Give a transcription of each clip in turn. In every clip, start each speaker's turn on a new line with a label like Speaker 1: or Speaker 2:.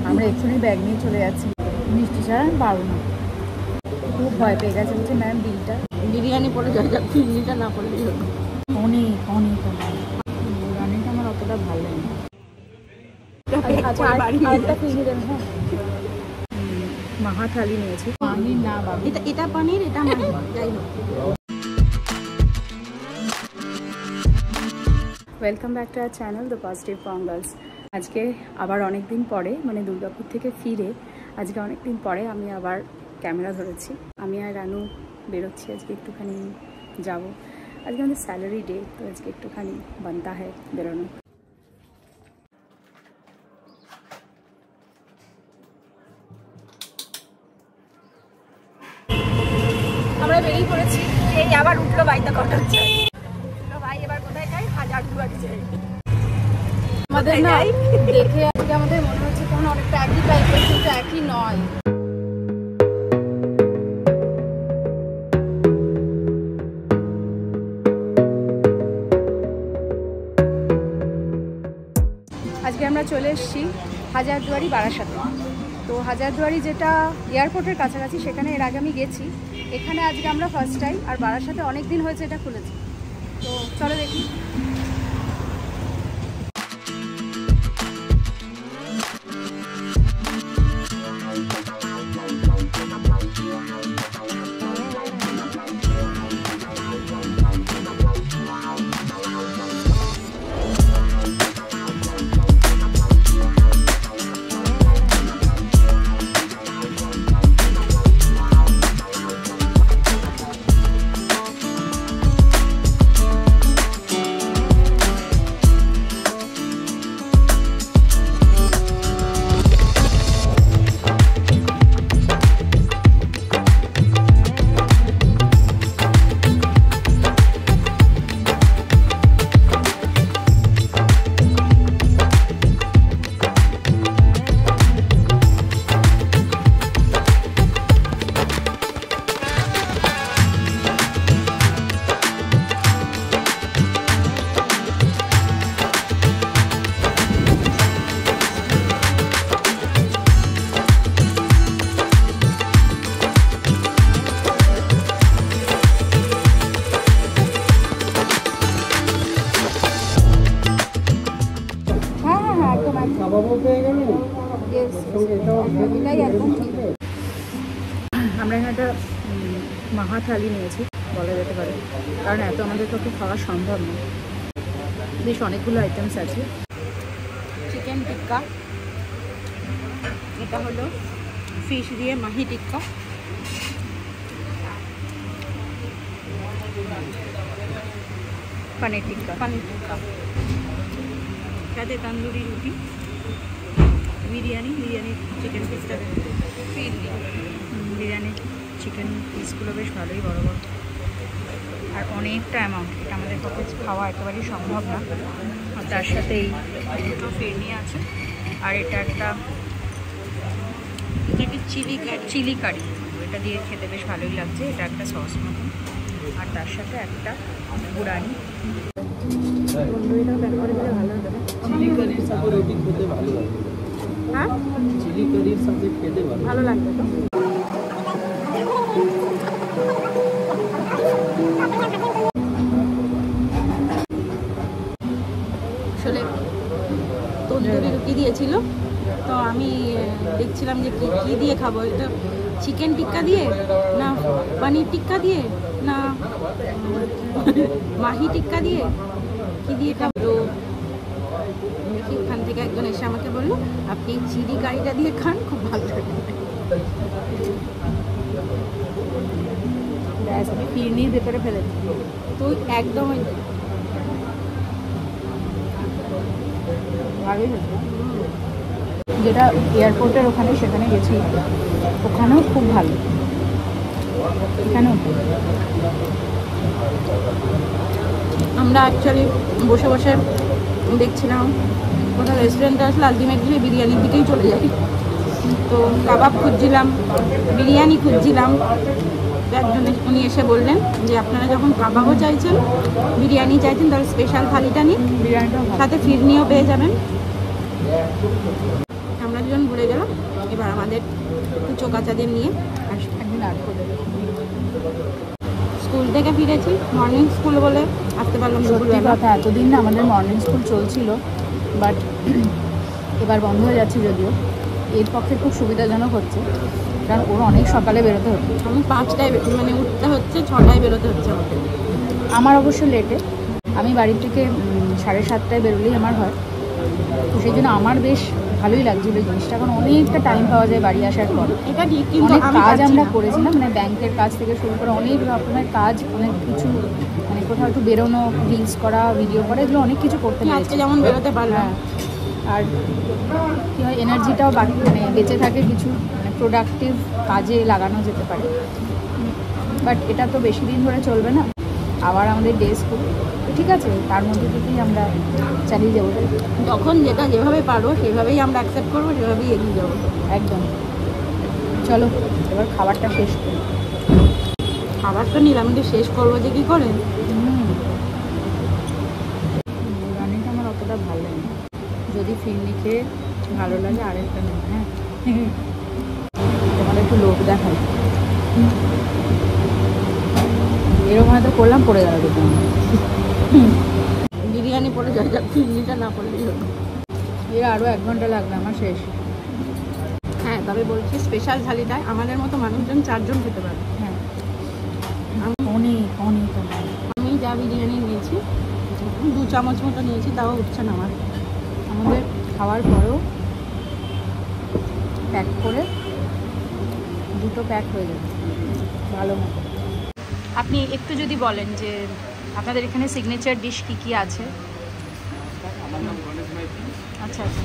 Speaker 1: আমরা এক্ষুনি ব্যাগ নিয়ে চলে যাচ্ছি, মিষ্টি ছাড়া আমি পারবো না। খুব ভয় পেয়ে গেছে, বলছে ম্যাম বিলটা।
Speaker 2: বিরিয়ানি পরে যায়, বিরিয়ানিটা না পড়লে
Speaker 1: অনেক অনেক বিরিয়ানিটা আমার অতটা ভালো লাগে না। মাহা থালি নিয়েছি, পানির না বাবা,
Speaker 2: এটা পানির, এটা মাহি, যাই হোক।
Speaker 1: Welcome back to our channel the positive pongals. আজকে আবার অনেক দিন পরে, মানে দুর্গাপুর থেকে ফিরে আজকে অনেক দিন পরে আমি আবার ক্যামেরা ধরেছি। আমি আর রানু বেরোচ্ছি আজকে, একটুখানি যাব। আজকে আমাদের স্যালারি ডে, তো আজকে একটুখানি বানতা হয় বেরোনো।
Speaker 2: আমরা বেরিয়ে পড়েছি, এই আবার উঠলো বাইতে কটা হচ্ছে। ভাই এবার কোথায় যাই? হাজারদুয়ারি যাই।
Speaker 1: আমাদের না দেখে আজকে আমাদের মনে হচ্ছে কোনো অনেকটা একই টাইপের, কিন্তু একই নয়। আজকে আমরা চলে এসেছি হাজারদুয়ারি বারাসাতে। তো হাজারদুয়ারি যেটা এয়ারপোর্টের কাছাকাছি, সেখানে এর আগে আমি গেছি। এখানে আজকে আমরা ফার্স্ট টাইম, আর বারাসাতে অনেক দিন হয়েছে এটা খুলেছে। তো চলো দেখি। আমরা এখানে একটা মাহা থালি নিয়েছি বলা যেতে পারে, কারণ এত আমাদের পক্ষে খাওয়া সম্ভব না। বেশ অনেকগুলো আইটেমস আছে।
Speaker 2: চিকেন টিক্কা, এটা হলো ফিশ দিয়ে মাহি টিক্কা,
Speaker 1: পনির টিক্কা,
Speaker 2: সাথে তন্দুরি রুটি, বিরিয়ানি চিকেন পিসটা,
Speaker 1: বিরিয়ানি চিকেন পিসগুলো বেশ ভালোই বড় বড়, আর অনেকটা অ্যামাউন্ট, এটা আমাদের পক্ষে খাওয়া একেবারেই সম্ভব না। আর তার সাথে এই দুটো ফিরনি আছে, আর এটা একটা চিলি কারি, এটা দিয়ে খেতে বেশ ভালোই লাগছে। এটা একটা সস মতন, আর তার সাথে একটা বুড়ানি। তন্দুরিটাও প্যাক করে দিলে ভালো হতো।
Speaker 3: চিলি কারির সাথে রুটি খেতে ভালো লাগে।
Speaker 1: হ্যাঁ,
Speaker 3: চিলি কারির সাথে খেতে ভালো
Speaker 1: লাগবে তো।
Speaker 2: আসলে তন্দুরি রুটি দিয়েছিল, তো আমি দেখছিলাম যে কি দিয়ে খাবো, এটা চিকেন টিক্কা দিয়ে না পনির টিক্কা দিয়ে না মাহি টিক্কা দিয়ে, কি দিয়ে খাবো। তো দেখি ওখান থেকে একজন এসে আমাকে বললো, আপনি চিলি কারিটা দিয়ে খান, খুব ভালো লাগবে।
Speaker 1: আমি ফিরনির ভেতরে ফেলে দিই,
Speaker 2: তো একদম
Speaker 1: ভালোই হতো। যেটা এয়ারপোর্টের ওখানে, সেখানে গেছি, ওখানেও খুব ভালো, এখানেও।
Speaker 2: আমরা অ্যাকচুয়ালি বসে বসে দেখছিলাম কোথাও রেস্টুরেন্টে আসলে আলটিমেটলি বিরিয়ানির দিকেই চলে যাই। তো কাবাব খুঁজছিলাম, বিরিয়ানি খুঁজছিলাম, একজন উনি এসে বললেন যে আপনারা যখন কাবাবও চাইছেন, বিরিয়ানি চাইছেন, তাহলে স্পেশাল থালিটা নিন, সাথে ফিরনিও পেয়ে যাবেন। আমরা দুজন ভুলে আমাদের চোকাচাদের নিয়ে
Speaker 1: একদিন আর্ট করে দেবে।
Speaker 2: স্কুল থেকে ফিরেছি, মর্নিং স্কুল বলে আসতে পারলাম
Speaker 1: সত্যি
Speaker 2: দুপুরবেলা।
Speaker 1: কথা, এতদিন না আমাদের মর্নিং স্কুল চলছিল, বাট এবার বন্ধ হয়ে যাচ্ছে। যদিও এর পক্ষে খুব সুবিধাজনক হচ্ছে, কারণ ওর অনেক সকালে বেরোতে হচ্ছে।
Speaker 2: আমি 5টায় মানে উঠতে হচ্ছে, 6টায় বেরোতে হচ্ছে আমাকে।
Speaker 1: আমার অবশ্য লেটে, আমি বাড়ি থেকে 7:30টায় বেরোলেই আমার হয়। তো সেই জন্য আমার বেশ ভালোই লাগছিল এই জিনিসটা, কারণ অনেকটা টাইম পাওয়া যায় বাড়ি আসার পর।
Speaker 2: এটা ঠিক, কিন্তু
Speaker 1: অনেক
Speaker 2: আমি
Speaker 1: কাজ
Speaker 2: পারছি
Speaker 1: আমরা
Speaker 2: না।
Speaker 1: করেছিলাম, মানে ব্যাংকের কাজ থেকে শুরু করে অনেক রকমের কাজ, অনেক কিছু, মানে কোথাও একটু বেরোনো, রিলস করা, ভিডিও করা, এগুলো অনেক কিছু করতে
Speaker 2: আজকে
Speaker 1: পেরেছি।
Speaker 2: যেমন বেরোতে পারলাম।
Speaker 1: হ্যাঁ, আর কী হয়, এনার্জিটাও বাকি, মানে বেঁচে থাকে, কিছু মানে প্রোডাক্টিভ কাজে লাগানো যেতে পারে। বাট এটা তো বেশি দিন ধরে চলবে না, আবার আমাদের ডে স্কুল, ঠিক আছে, তার মধ্যে থেকেই আমরা চালিয়ে যাবো।
Speaker 2: যখন যেটা যেভাবে পারবো সেভাবেই আমরা অ্যাকসেপ্ট করবো, সেভাবেই এগিয়ে যাবো।
Speaker 1: একদম। চলো এবার খাবারটা শেষ করি।
Speaker 2: খাবার তো নিলাম, কিন্তু শেষ করবো যে কী করে?
Speaker 1: বিরিয়ানিটা আমার অতটা ভালো লাগে না, যদি ফিরনি খেয়ে ভালো লাগে আরেকটা নেই। হ্যাঁ, তোমাদের একটু লোক দেখাই, এরকম হয়তো করলাম, পড়ে গেল দেখলাম।
Speaker 2: বিরিয়ানি পরে যায়, ফিরনিটা না পড়লে হতো।
Speaker 1: এর আরও 1 ঘন্টা লাগবে, আমার শেষ।
Speaker 2: হ্যাঁ, তবে বলছি স্পেশাল থালিটায় আমাদের মতো মানুষজন 4 জন খেতে পারে।
Speaker 1: হ্যাঁ, অনেক অনেক অনেক।
Speaker 2: আমি যা বিরিয়ানি নিয়েছি 2 চামচ মতো নিয়েছি, তাও উঠছে না আমার।
Speaker 1: আমাদের খাওয়ার পরেও প্যাক করে 2টো প্যাক হয়ে যাবে ভালো মতো। আপনি একটু যদি বলেন যে আপনাদের এখানে সিগনেচার ডিশ কী কী আছে? আচ্ছা আচ্ছা,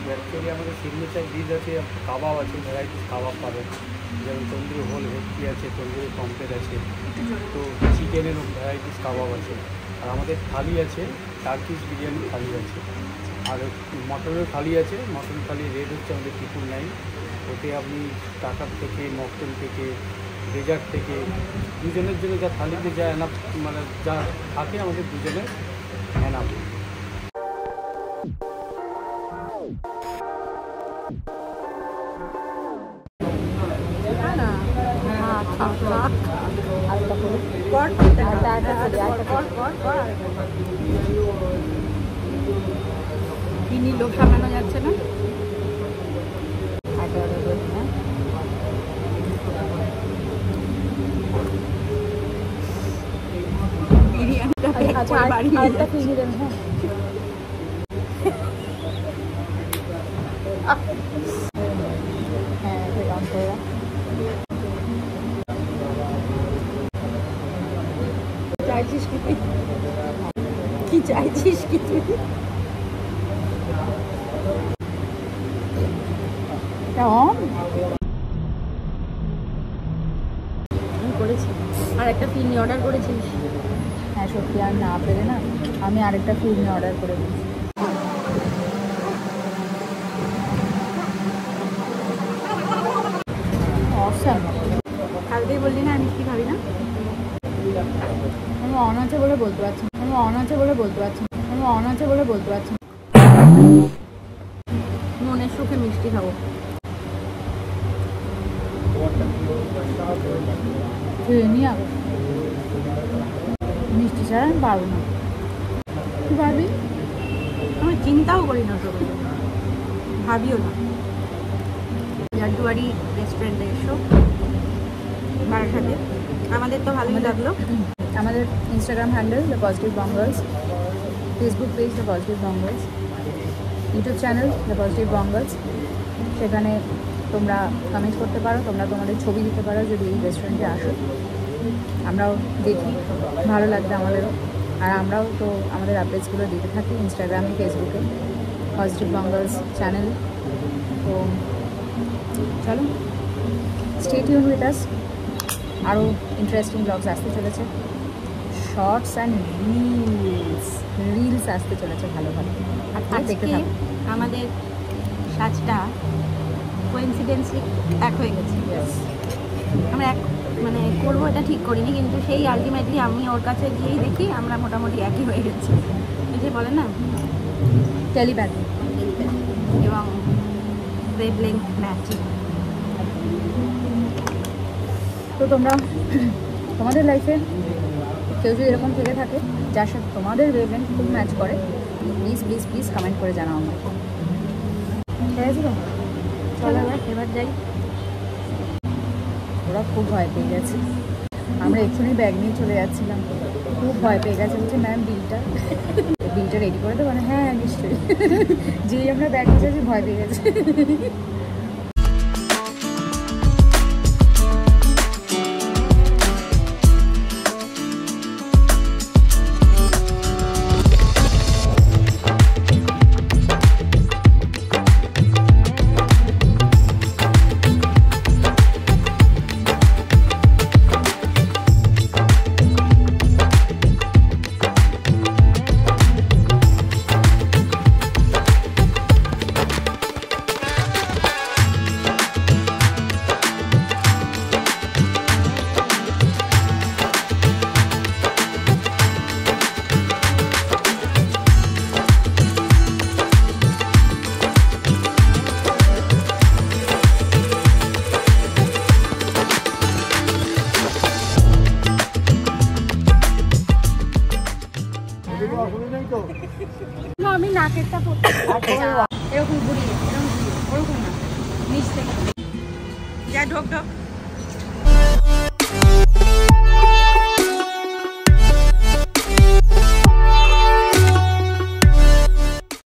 Speaker 3: অ্যাকচুয়ালি আমাদের সিগনেচার ডিশ আছে, কাবাব আছে, ভ্যারাইটিস কাবাব পাবেন, যেমন তন্দুরি হোল ভেটকি আছে, তন্দুরি পমফ্রেট আছে, তো চিকেনের ভ্যারাইটিস কাবাব আছে। আর আমাদের থালি আছে, 4 পিস বিরিয়ানি থালি আছে, আর মটনের থালি আছে। মটন থালি রেট হচ্ছে আমাদের 999। ওতে আপনি টাকার থেকে, মকটেল থেকে, ডেজার্ট থেকে, দুজনের জন্য যা থালিতে যা এনাফ, মানে যা থাকে আমাদের দুজনের এনাফ।
Speaker 2: তিনি লোক সামলানো যাচ্ছে না। বিরিয়ানিটা চাইছিস কি তুই? কি চাইছিস কি তুই? আমি করেছি, আর একটা ফিরনি অর্ডার করেছিস।
Speaker 1: হ্যাঁ সত্যি, আর না পেরে না আমি আরেকটা ফিরনি অর্ডার করে দিয়েছি। অসাম।
Speaker 2: কালকেই বললি না আমি কি ভাবি না।
Speaker 1: আমি অন আছে বলে বলতে পারছি না, আমি অন আছে বলে বলতে পারছি না, আমি অন আছে বলে বলতে পারছি না।
Speaker 2: মনের সুখে মিষ্টি খাবো।
Speaker 1: নিয়ে আগে মিষ্টি ছাড়া আমি পারবো না। কি পারবি?
Speaker 2: আমি চিন্তাও করি না, তো ভাবিও না। লাড্ডুবাড়ি রেস্টুরেন্টে এসো বারাসাতে, আমাদের তো ভালোই লাগলো।
Speaker 1: আমাদের Instagram handle the positive Bong girls, Facebook page the positive Bong girls, YouTube channel the positive Bong girls. সেখানে তোমরা কমেন্ট করতে পারো, তোমরা তোমাদের ছবি দিতে পারো যদি এই রেস্টুরেন্টে আসো। আমরাও দেখি, ভালো লাগবে আমাদেরও। আর আমরাও তো আমাদের আপডেটসগুলো দিতে থাকি ইনস্টাগ্রামে, ফেসবুকে, পজিটিভ বং গার্লস চ্যানেলে। তো চলো, স্টে টিউন উইথ আস, আরও ইন্টারেস্টিং ব্লগস আসতে চলেছে, শর্টস অ্যান্ড রিলস আসতে চলেছে ভালো ভালো। আর দেখতে থাকো।
Speaker 2: আমাদের সাজটা কোইন্সিডেন্সলি এক হয়ে গেছে। আমরা এক মানে করবো এটা ঠিক করিনি, কিন্তু সেই আলটিমেটলি আমি ওর কাছে গিয়েই দেখি আমরা মোটামুটি একই হয়ে গেছি। এই যে বলে না
Speaker 1: টেলিপ্যাথি।
Speaker 2: এবং ওয়েভলেংথ ম্যাচিং।
Speaker 1: তো তোমরা তোমাদের লাইফে কেউ যদি এরকম থেকে থাকে যার সাথে তোমাদের ওয়েভলেংথ খুব ম্যাচ করে, প্লিজ প্লিজ প্লিজ কমেন্ট করে জানাও আমাকে। ঠিক আছে তো, চলো
Speaker 2: এবার যাই।
Speaker 1: ওরা খুব ভয় পেয়ে গেছে, আমরা এক্ষুনি ব্যাগ নিয়ে চলে যাচ্ছিলাম, খুব ভয় পেয়ে গেছে। বলছে ম্যাম বিলটা রেডি করে দেবো? মানে হ্যাঁ নিশ্চয়ই। যেই আমরা ব্যাগ নিয়ে যাচ্ছি ভয় পেয়ে গেছে। আমি নাকেরটা এরকম ঘুরিয়ে, এরকম ওরকম না, নিচ থেকে
Speaker 2: যা ঢোক ঢোক।